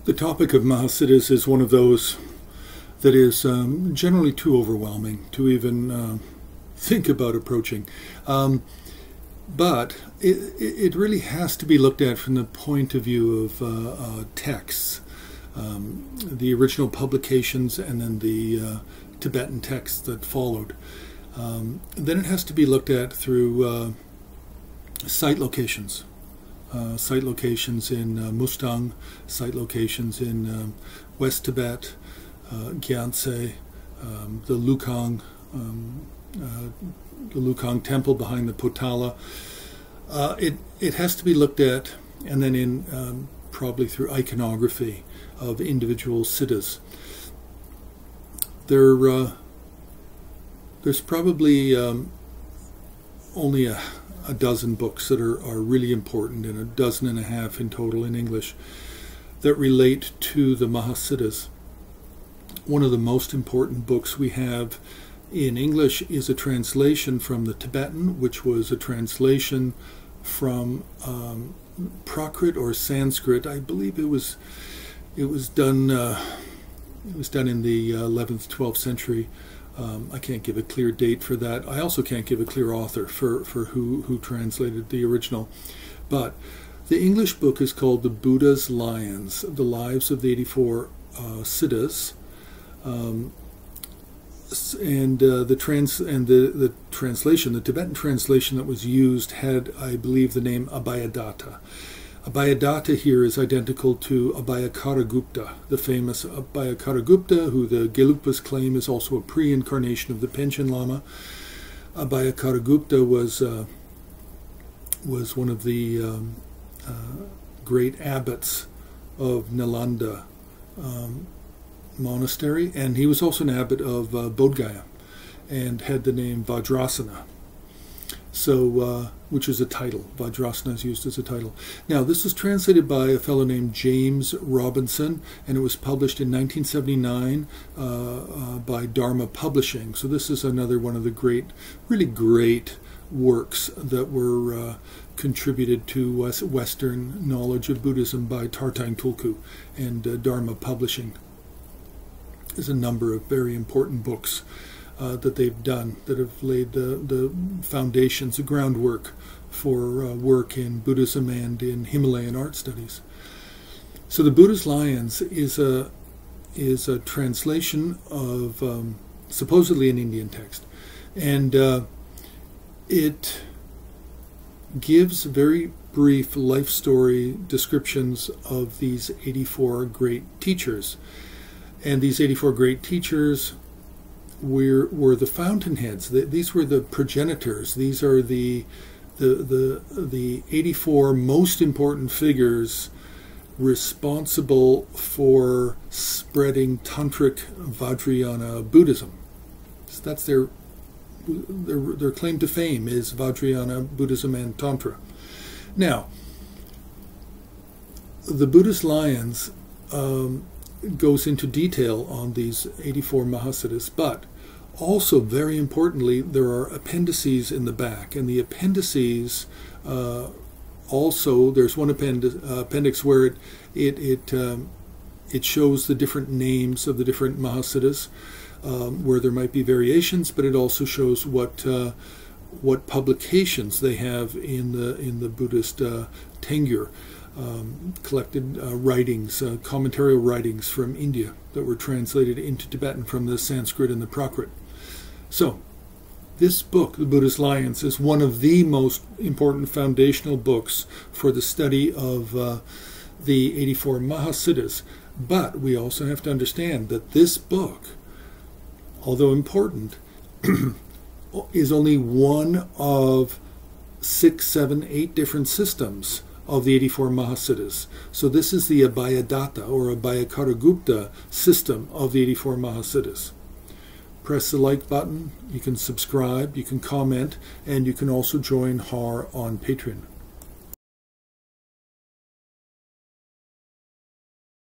The topic of Mahasiddhas is one of those that is generally too overwhelming to even think about approaching. But it really has to be looked at from the point of view of texts, the original publications and then the Tibetan texts that followed. Then it has to be looked at through site locations. Site locations in Mustang, site locations in West Tibet, Gyantse, the Lukang Temple behind the Potala. It has to be looked at, and then in probably through iconography of individual siddhas. There's probably only a dozen books that are really important, and a dozen and a half in total in English, that relate to the Mahasiddhas. One of the most important books we have in English is a translation from the Tibetan, which was a translation from Prakrit or Sanskrit. I believe it was done in the 11th, 12th century. I can't give a clear date for that. I also can't give a clear author for who translated the original. But the English book is called The Buddha's Lions, The Lives of the 84 Siddhas. The translation, the Tibetan translation that was used, had, I believe, the name Abhayadatta. Abhayadatta here is identical to Abhayakaragupta, the famous Abhayakaragupta, who the Gelugpas claim is also a pre-incarnation of the Panchen Lama. Abhayakaragupta was one of the great abbots of Nalanda monastery, and he was also an abbot of Bodh Gaya, and had the name Vajrasana. So, which is a title. Vajrasana is used as a title. Now, this was translated by a fellow named James Robinson, and it was published in 1979 by Dharma Publishing. So this is another one of the really great works that were contributed to Western knowledge of Buddhism by Tartine Tulku and Dharma Publishing. There's a number of very important books that they've done that have laid the foundations, the groundwork for work in Buddhism and in Himalayan art studies. So the Buddha's Lions is a translation of supposedly an Indian text, and it gives very brief life story descriptions of these 84 great teachers. And these 84 great teachers were the fountainheads. These were the progenitors. These are the 84 most important figures responsible for spreading Tantric Vajrayana Buddhism. So that's their claim to fame, is Vajrayana Buddhism and Tantra. Now, the Buddha's Lions goes into detail on these 84 Mahasiddhas, but also, very importantly, there are appendices in the back, and the appendices also, there's one appendix where it shows the different names of the different Mahasiddhas, where there might be variations, but it also shows what publications they have in the Buddhist Tengyur. Collected writings, commentarial writings from India that were translated into Tibetan from the Sanskrit and the Prakrit. So, this book, The Buddha's Lions, is one of the most important foundational books for the study of the 84 Mahasiddhas. But we also have to understand that this book, although important, is only one of 6, 7, 8 different systems of the 84 Mahasiddhas. So this is the Abhayadatta or Abhayakaragupta system of the 84 Mahasiddhas. Press the like button, you can subscribe, you can comment, and you can also join HAR on Patreon.